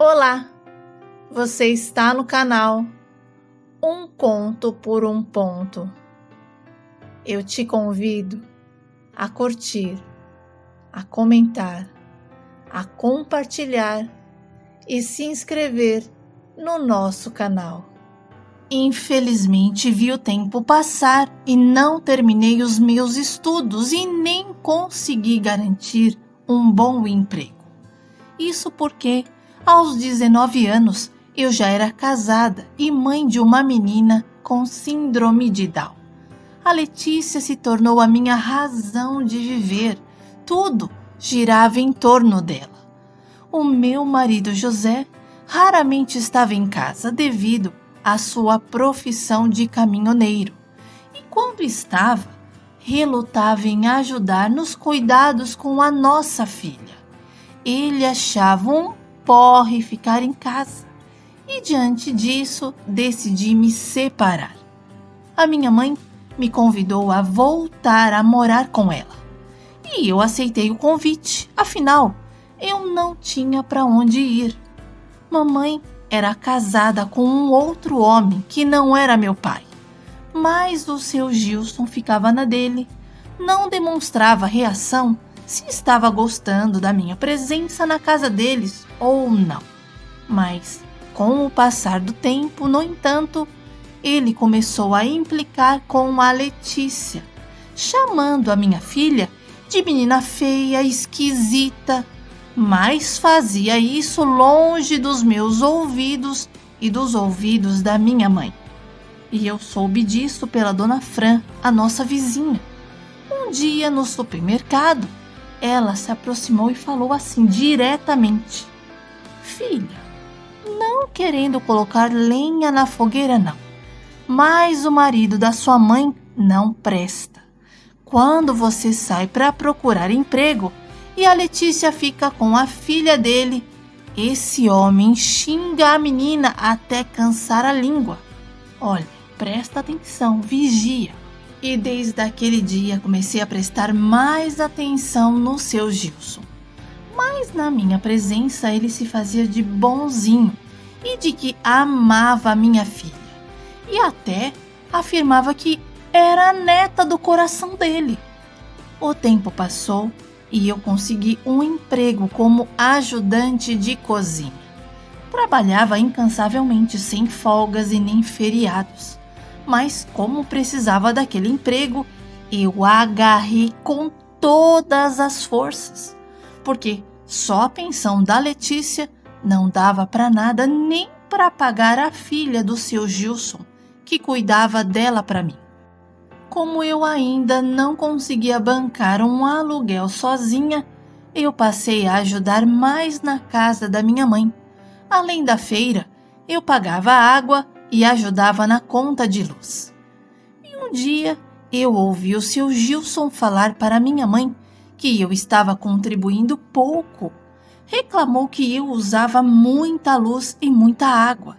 Olá, você está no canal Um Conto por um Ponto. Eu te convido a curtir, a comentar, a compartilhar e se inscrever no nosso canal. Infelizmente vi o tempo passar e não terminei os meus estudos e nem consegui garantir um bom emprego. Isso porque aos 19 anos, eu já era casada e mãe de uma menina com síndrome de Down. A Letícia se tornou a minha razão de viver. Tudo girava em torno dela. O meu marido José raramente estava em casa devido à sua profissão de caminhoneiro. E quando estava, relutava em ajudar nos cuidados com a nossa filha. Ele achava um porre ficar em casa e diante disso decidi me separar. A minha mãe me convidou a voltar a morar com ela e eu aceitei o convite, afinal eu não tinha para onde ir. Mamãe era casada com um outro homem que não era meu pai, mas o seu Gilson ficava na dele, não demonstrava reação se estava gostando da minha presença na casa deles ou não. Mas, com o passar do tempo, no entanto, ele começou a implicar com a Letícia, chamando a minha filha de menina feia, esquisita, mas fazia isso longe dos meus ouvidos e dos ouvidos da minha mãe. E eu soube disso pela dona Fran, a nossa vizinha. Um dia no supermercado, ela se aproximou e falou assim diretamente: "Filha, não querendo colocar lenha na fogueira não, mas o marido da sua mãe não presta. Quando você sai para procurar emprego e a Letícia fica com a filha dele, esse homem xinga a menina até cansar a língua. Olha, presta atenção, vigia." E desde aquele dia comecei a prestar mais atenção no seu Gilson. Mas na minha presença ele se fazia de bonzinho e de que amava a minha filha. E até afirmava que era a neta do coração dele. O tempo passou e eu consegui um emprego como ajudante de cozinha. Trabalhava incansavelmente, sem folgas e nem feriados. Mas como precisava daquele emprego, eu agarrei com todas as forças, porque só a pensão da Letícia não dava para nada, nem para pagar a filha do seu Gilson, que cuidava dela para mim. Como eu ainda não conseguia bancar um aluguel sozinha, eu passei a ajudar mais na casa da minha mãe. Além da feira, eu pagava água e ajudava na conta de luz. E um dia eu ouvi o seu Gilson falar para minha mãe que eu estava contribuindo pouco. Reclamou que eu usava muita luz e muita água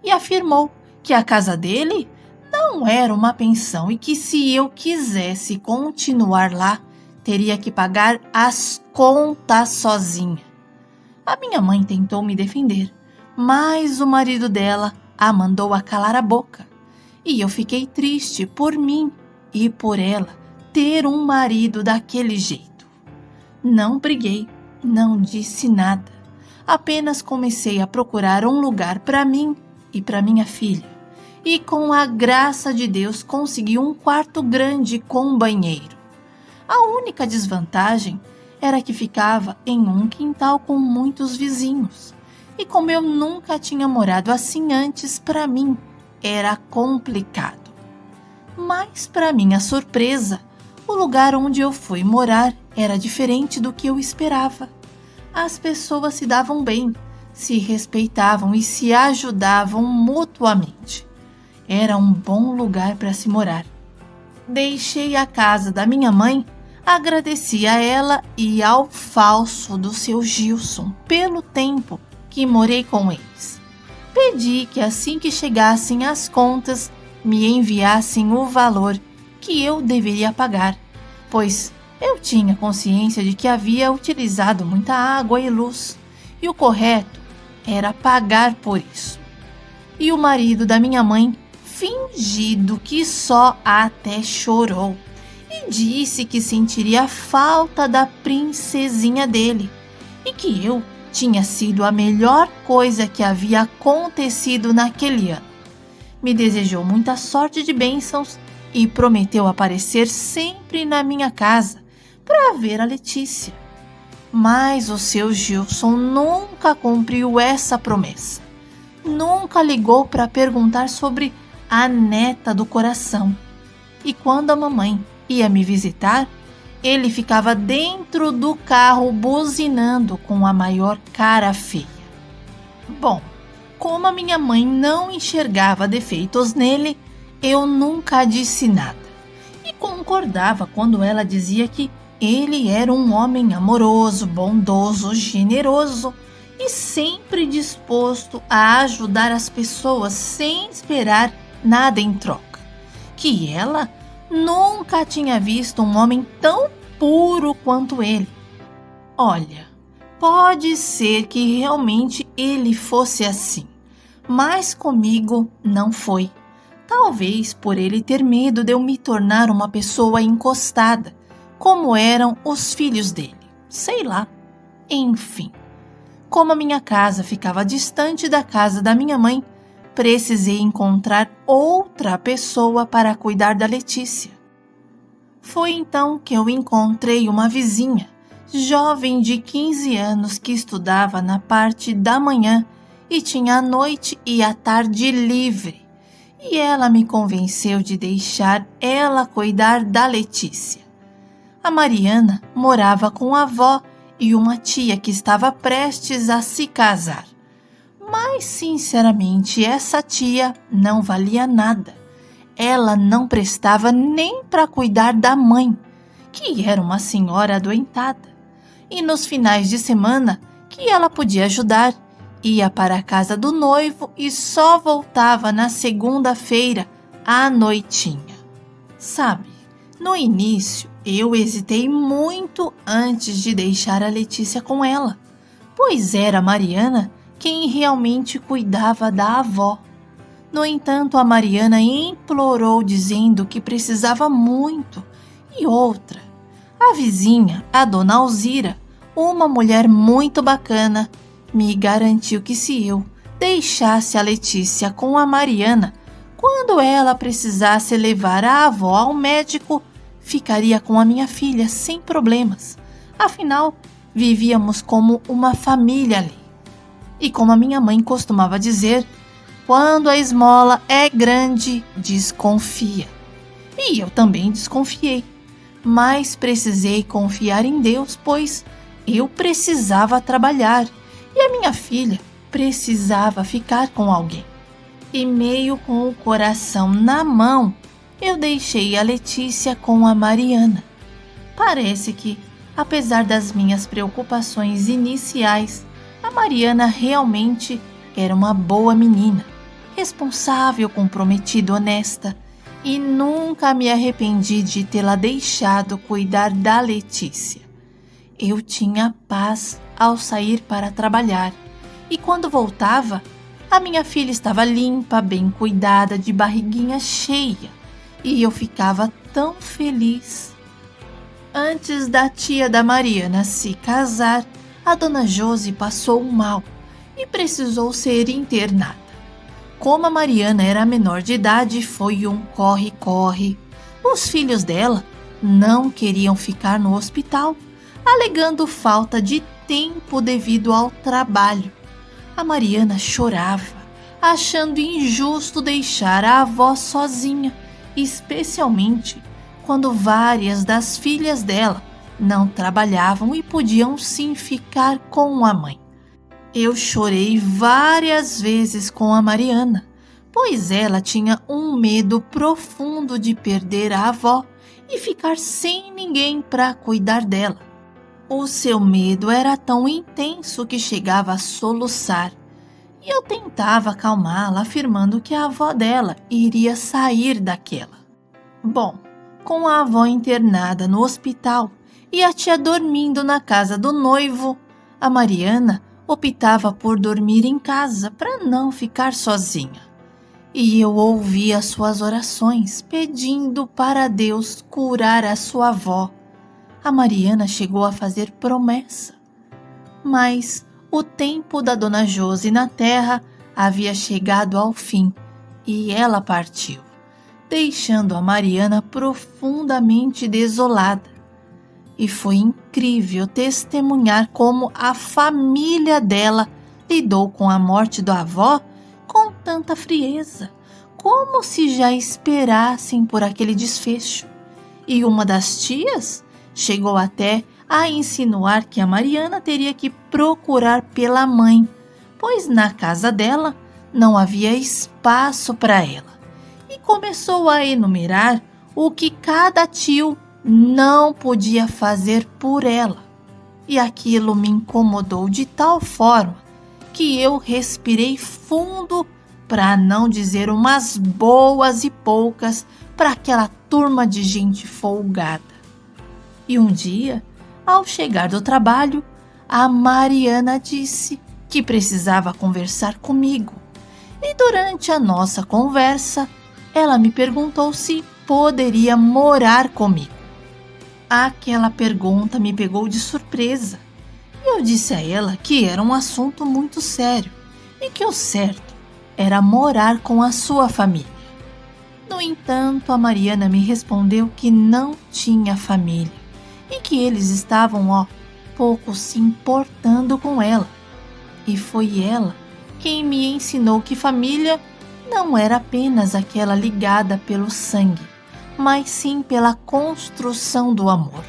e afirmou que a casa dele não era uma pensão e que se eu quisesse continuar lá, teria que pagar as contas sozinha. A minha mãe tentou me defender, mas o marido dela a mandou a calar a boca. E eu fiquei triste por mim e por ela ter um marido daquele jeito. Não briguei, não disse nada. Apenas comecei a procurar um lugar para mim e para minha filha. E com a graça de Deus consegui um quarto grande com banheiro. A única desvantagem era que ficava em um quintal com muitos vizinhos. E como eu nunca tinha morado assim antes, para mim era complicado. Mas, para minha surpresa, o lugar onde eu fui morar era diferente do que eu esperava. As pessoas se davam bem, se respeitavam e se ajudavam mutuamente. Era um bom lugar para se morar. Deixei a casa da minha mãe, agradeci a ela e ao falso do seu Gilson pelo tempo que morei com eles. Pedi que assim que chegassem as contas, me enviassem o valor que eu deveria pagar, pois eu tinha consciência de que havia utilizado muita água e luz, e o correto era pagar por isso. E o marido da minha mãe, fingido que só, até chorou e disse que sentiria falta da princesinha dele e que eu tinha sido a melhor coisa que havia acontecido naquele ano. Me desejou muita sorte de bênçãos e prometeu aparecer sempre na minha casa para ver a Letícia. Mas o seu Gilson nunca cumpriu essa promessa. Nunca ligou para perguntar sobre a neta do coração. E quando a mamãe ia me visitar, ele ficava dentro do carro buzinando com a maior cara feia. Bom, como a minha mãe não enxergava defeitos nele, eu nunca disse nada. E concordava quando ela dizia que ele era um homem amoroso, bondoso, generoso e sempre disposto a ajudar as pessoas sem esperar nada em troca. Que ela nunca tinha visto um homem tão puro quanto ele. Olha, pode ser que realmente ele fosse assim, mas comigo não foi. Talvez por ele ter medo de eu me tornar uma pessoa encostada, como eram os filhos dele. Sei lá. Enfim, como a minha casa ficava distante da casa da minha mãe, precisei encontrar outra pessoa para cuidar da Letícia. Foi então que eu encontrei uma vizinha, jovem de 15 anos que estudava na parte da manhã e tinha a noite e a tarde livre. E ela me convenceu de deixar ela cuidar da Letícia. A Mariana morava com a avó e uma tia que estava prestes a se casar. Mas, sinceramente, essa tia não valia nada. Ela não prestava nem para cuidar da mãe, que era uma senhora adoentada. E nos finais de semana, que ela podia ajudar, ia para a casa do noivo e só voltava na segunda-feira à noitinha. Sabe, no início eu hesitei muito antes de deixar a Letícia com ela, pois era a Mariana quem realmente cuidava da avó. No entanto, a Mariana implorou dizendo que precisava muito. E outra, a vizinha, a dona Alzira, uma mulher muito bacana, me garantiu que se eu deixasse a Letícia com a Mariana, quando ela precisasse levar a avó ao médico, ficaria com a minha filha sem problemas. Afinal, vivíamos como uma família ali. E como a minha mãe costumava dizer, quando a esmola é grande, desconfia. E eu também desconfiei, mas precisei confiar em Deus, pois eu precisava trabalhar e a minha filha precisava ficar com alguém. E meio com o coração na mão, eu deixei a Letícia com a Mariana. Parece que, apesar das minhas preocupações iniciais, a Mariana realmente era uma boa menina, responsável, comprometida, honesta, e nunca me arrependi de tê-la deixado cuidar da Letícia. Eu tinha paz ao sair para trabalhar, e quando voltava, a minha filha estava limpa, bem cuidada, de barriguinha cheia, e eu ficava tão feliz. Antes da tia da Mariana se casar, a dona Josi passou mal e precisou ser internada. Como a Mariana era menor de idade, foi um corre-corre. Os filhos dela não queriam ficar no hospital, alegando falta de tempo devido ao trabalho. A Mariana chorava, achando injusto deixar a avó sozinha, especialmente quando várias das filhas dela não trabalhavam e podiam sim ficar com a mãe. Eu chorei várias vezes com a Mariana, pois ela tinha um medo profundo de perder a avó e ficar sem ninguém para cuidar dela. O seu medo era tão intenso que chegava a soluçar, e eu tentava acalmá-la, afirmando que a avó dela iria sair daquela. Bom, com a avó internada no hospital e a tia dormindo na casa do noivo, a Mariana optava por dormir em casa para não ficar sozinha. E eu ouvia suas orações pedindo para Deus curar a sua avó. A Mariana chegou a fazer promessa. Mas o tempo da Dona Josi na terra havia chegado ao fim e ela partiu, deixando a Mariana profundamente desolada. E foi incrível testemunhar como a família dela lidou com a morte da avó com tanta frieza, como se já esperassem por aquele desfecho. E uma das tias chegou até a insinuar que a Mariana teria que procurar pela mãe, pois na casa dela não havia espaço para ela. E começou a enumerar o que cada tio não podia fazer por ela. E aquilo me incomodou de tal forma que eu respirei fundo para não dizer umas boas e poucas para aquela turma de gente folgada. E um dia, ao chegar do trabalho, a Mariana disse que precisava conversar comigo. E durante a nossa conversa, ela me perguntou se poderia morar comigo. Aquela pergunta me pegou de surpresa. E eu disse a ela que era um assunto muito sério e que o certo era morar com a sua família. No entanto, a Mariana me respondeu que não tinha família e que eles estavam, pouco se importando com ela. E foi ela quem me ensinou que família não era apenas aquela ligada pelo sangue, mas sim pela construção do amor.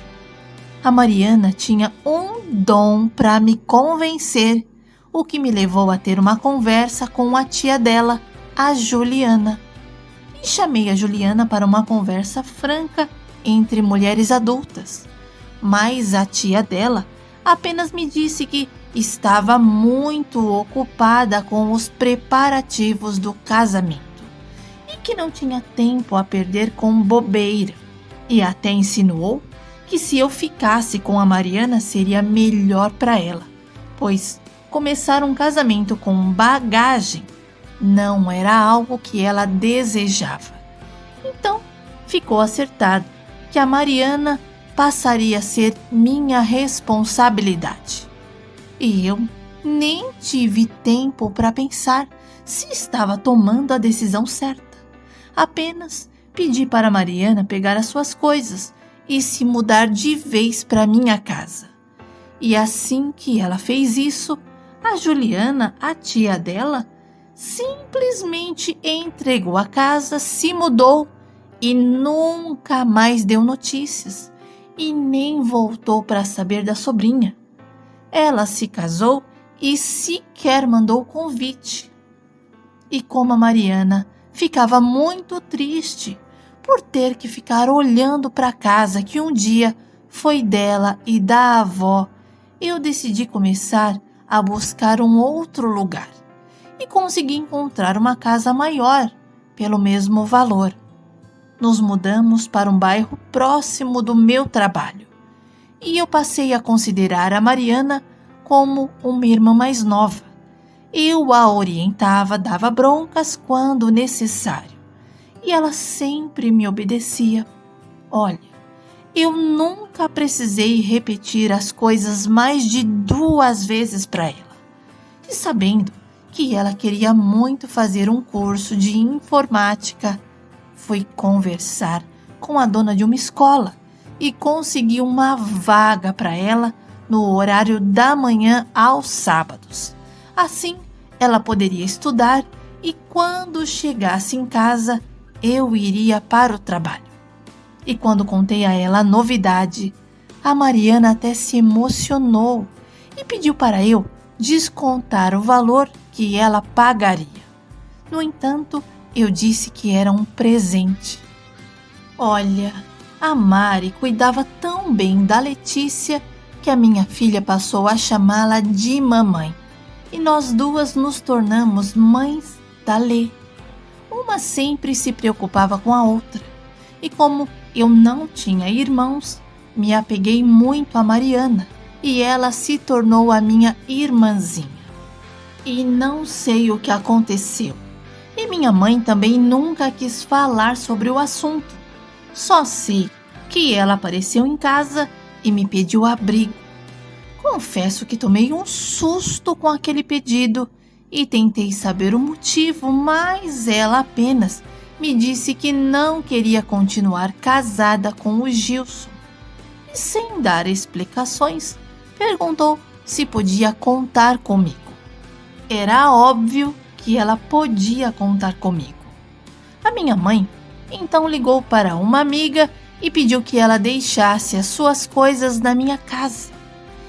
A Mariana tinha um dom para me convencer, o que me levou a ter uma conversa com a tia dela, a Juliana. E chamei a Juliana para uma conversa franca entre mulheres adultas. Mas a tia dela apenas me disse que estava muito ocupada com os preparativos do casamento e que não tinha tempo a perder com bobeira. E até insinuou que se eu ficasse com a Mariana seria melhor para ela, pois começar um casamento com bagagem não era algo que ela desejava. Então, ficou acertado que a Mariana passaria a ser minha responsabilidade. E eu nem tive tempo para pensar se estava tomando a decisão certa. Apenas pedi para a Mariana pegar as suas coisas e se mudar de vez para minha casa. E assim que ela fez isso, a Juliana, a tia dela, simplesmente entregou a casa, se mudou e nunca mais deu notícias e nem voltou para saber da sobrinha. Ela se casou e sequer mandou convite. E como a Mariana ficava muito triste por ter que ficar olhando para a casa que um dia foi dela e da avó, eu decidi começar a buscar um outro lugar e consegui encontrar uma casa maior pelo mesmo valor. Nos mudamos para um bairro próximo do meu trabalho e eu passei a considerar a Mariana como uma irmã mais nova. Eu a orientava, dava broncas quando necessário e ela sempre me obedecia. Olha, eu nunca precisei repetir as coisas mais de 2 vezes para ela. E sabendo que ela queria muito fazer um curso de informática, fui conversar com a dona de uma escola e consegui uma vaga para ela no horário da manhã aos sábados. Assim, ela poderia estudar e quando chegasse em casa, eu iria para o trabalho. E quando contei a ela a novidade, a Mariana até se emocionou e pediu para eu descontar o valor que ela pagaria. No entanto, eu disse que era um presente. Olha, a Mari cuidava tão bem da Letícia que a minha filha passou a chamá-la de mamãe. E nós duas nos tornamos mães da Lê. Uma sempre se preocupava com a outra. E como eu não tinha irmãos, me apeguei muito a Mariana e ela se tornou a minha irmãzinha. E não sei o que aconteceu. E minha mãe também nunca quis falar sobre o assunto. Só sei que ela apareceu em casa e me pediu abrigo. Confesso que tomei um susto com aquele pedido e tentei saber o motivo, mas ela apenas me disse que não queria continuar casada com o Gilson. E sem dar explicações, perguntou se podia contar comigo. Era óbvio que ela podia contar comigo. A minha mãe então ligou para uma amiga e pediu que ela deixasse as suas coisas na minha casa.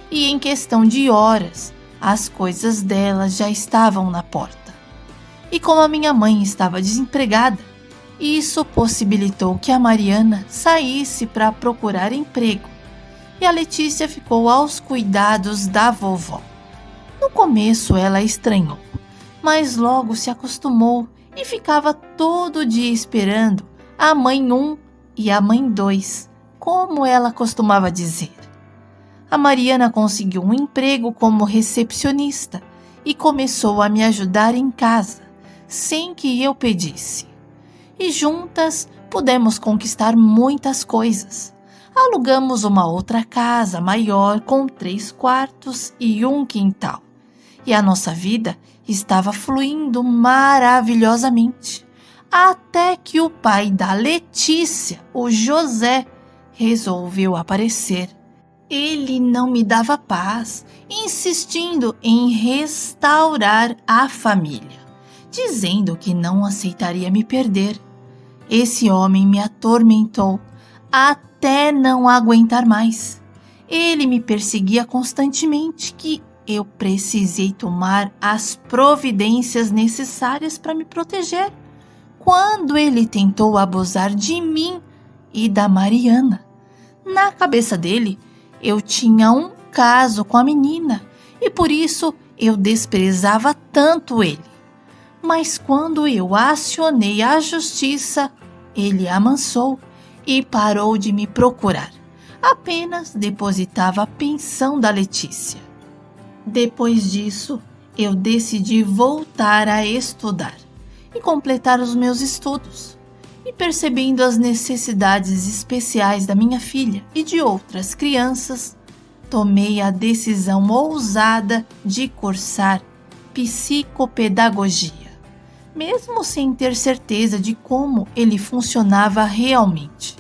E em questão de horas, as coisas dela já estavam na porta. E como a minha mãe estava desempregada, isso possibilitou que a Mariana saísse para procurar emprego. E a Letícia ficou aos cuidados da vovó. No começo ela estranhou, mas logo se acostumou e ficava todo dia esperando a mãe 1 e a mãe 2, como ela costumava dizer. A Mariana conseguiu um emprego como recepcionista e começou a me ajudar em casa, sem que eu pedisse. E juntas pudemos conquistar muitas coisas. Alugamos uma outra casa maior com 3 quartos e um quintal. E a nossa vida estava fluindo maravilhosamente. Até que o pai da Letícia, o José, resolveu aparecer. Ele não me dava paz, insistindo em restaurar a família, dizendo que não aceitaria me perder. Esse homem me atormentou até não aguentar mais. Ele me perseguia constantemente que eu precisei tomar as providências necessárias para me proteger. Quando ele tentou abusar de mim e da Mariana, na cabeça dele, eu tinha um caso com a menina e por isso eu desprezava tanto ele. Mas quando eu acionei a justiça, ele amansou e parou de me procurar. Apenas depositava a pensão da Letícia. Depois disso, eu decidi voltar a estudar e completar os meus estudos. E percebendo as necessidades especiais da minha filha e de outras crianças, tomei a decisão ousada de cursar psicopedagogia, mesmo sem ter certeza de como ele funcionava realmente.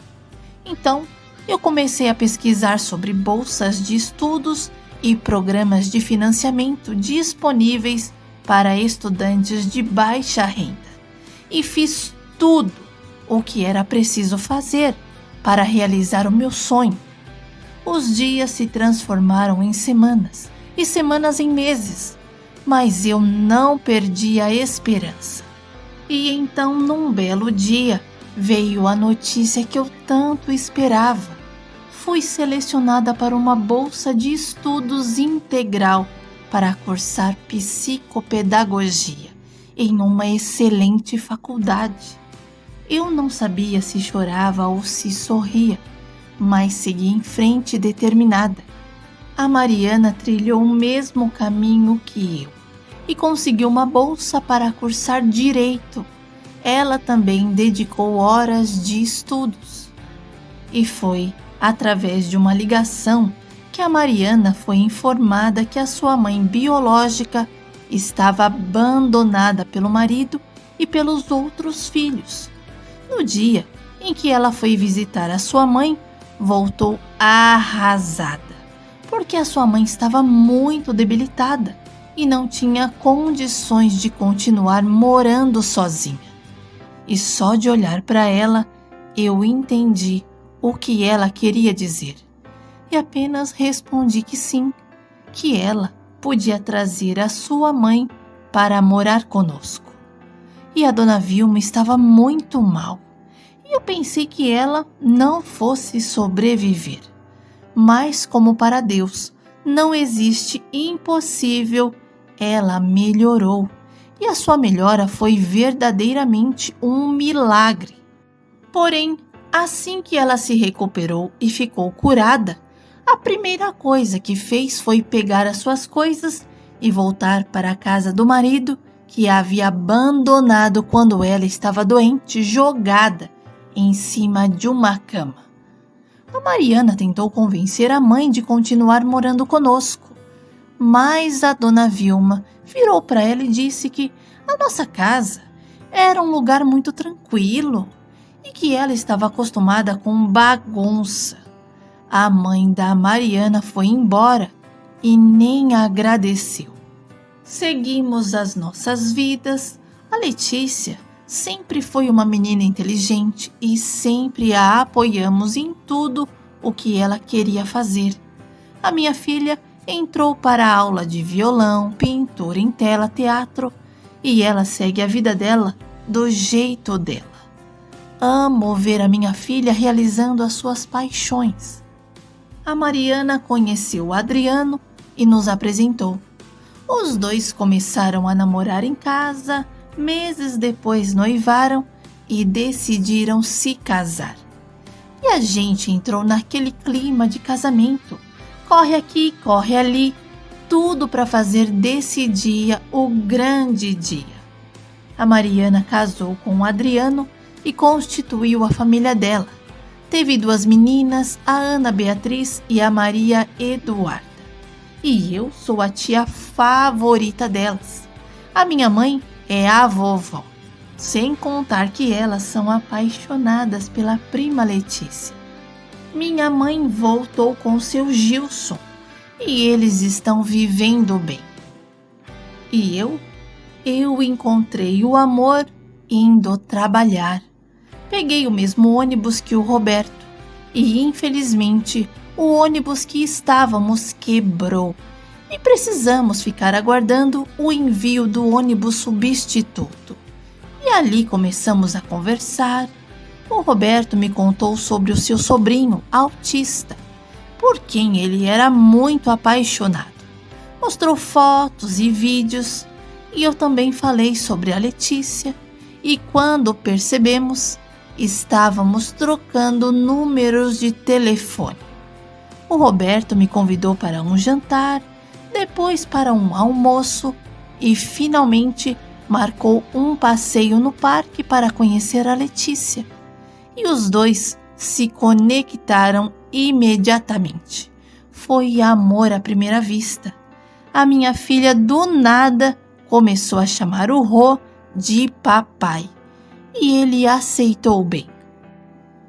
Então, eu comecei a pesquisar sobre bolsas de estudos e programas de financiamento disponíveis para estudantes de baixa renda. E fiz tudo o que era preciso fazer para realizar o meu sonho. Os dias se transformaram em semanas e semanas em meses, mas eu não perdi a esperança. E então, num belo dia, veio a notícia que eu tanto esperava. Fui selecionada para uma bolsa de estudos integral para cursar psicopedagogia em uma excelente faculdade. Eu não sabia se chorava ou se sorria, mas segui em frente determinada. A Mariana trilhou o mesmo caminho que eu e conseguiu uma bolsa para cursar direito. Ela também dedicou horas de estudos. E foi através de uma ligação que a Mariana foi informada que a sua mãe biológica estava abandonada pelo marido e pelos outros filhos. No dia em que ela foi visitar a sua mãe, voltou arrasada, porque a sua mãe estava muito debilitada e não tinha condições de continuar morando sozinha. E só de olhar para ela, eu entendi o que ela queria dizer. E apenas respondi que sim, que ela podia trazer a sua mãe para morar conosco. E a dona Vilma estava muito mal. E eu pensei que ela não fosse sobreviver. Mas como para Deus não existe impossível, ela melhorou. E a sua melhora foi verdadeiramente um milagre. Porém, assim que ela se recuperou e ficou curada, A primeira coisa que fez foi pegar as suas coisas e voltar para a casa do marido, que a havia abandonado quando ela estava doente, jogada em cima de uma cama. A Mariana tentou convencer a mãe de continuar morando conosco, mas a dona Vilma virou para ela e disse que a nossa casa era um lugar muito tranquilo e que ela estava acostumada com bagunça. A mãe da Mariana foi embora e nem agradeceu. Seguimos as nossas vidas. A Letícia sempre foi uma menina inteligente e sempre a apoiamos em tudo o que ela queria fazer. A minha filha entrou para a aula de violão, pintura em tela, teatro, e ela segue a vida dela do jeito dela. Amo ver a minha filha realizando as suas paixões. A Mariana conheceu o Adriano e nos apresentou. Os dois começaram a namorar em casa, meses depois noivaram e decidiram se casar. E a gente entrou naquele clima de casamento. Corre aqui, corre ali, tudo para fazer desse dia o grande dia. A Mariana casou com o Adriano e constituiu a família dela. Teve 2 meninas, a Ana Beatriz e a Maria Eduarda. E eu sou a tia favorita delas. A minha mãe é a vovó. Sem contar que elas são apaixonadas pela prima Letícia. Minha mãe voltou com seu Gilson e eles estão vivendo bem. E eu encontrei o amor indo trabalhar. Peguei o mesmo ônibus que o Roberto e, infelizmente, o ônibus que estávamos quebrou e precisamos ficar aguardando o envio do ônibus substituto. E ali começamos a conversar. O Roberto me contou sobre o seu sobrinho autista, por quem ele era muito apaixonado. Mostrou fotos e vídeos e eu também falei sobre a Letícia e quando percebemos, estávamos trocando números de telefone. O Roberto me convidou para um jantar, depois para um almoço e finalmente marcou um passeio no parque para conhecer a Letícia. E os dois se conectaram imediatamente. Foi amor à primeira vista. A minha filha do nada começou a chamar o Rô de papai e ele aceitou bem.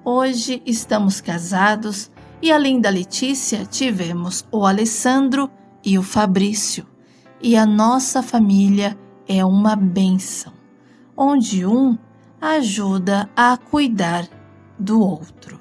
Hoje estamos casados e além da Letícia tivemos o Alessandro e o Fabrício e a nossa família é uma bênção, onde um ajuda a cuidar do outro.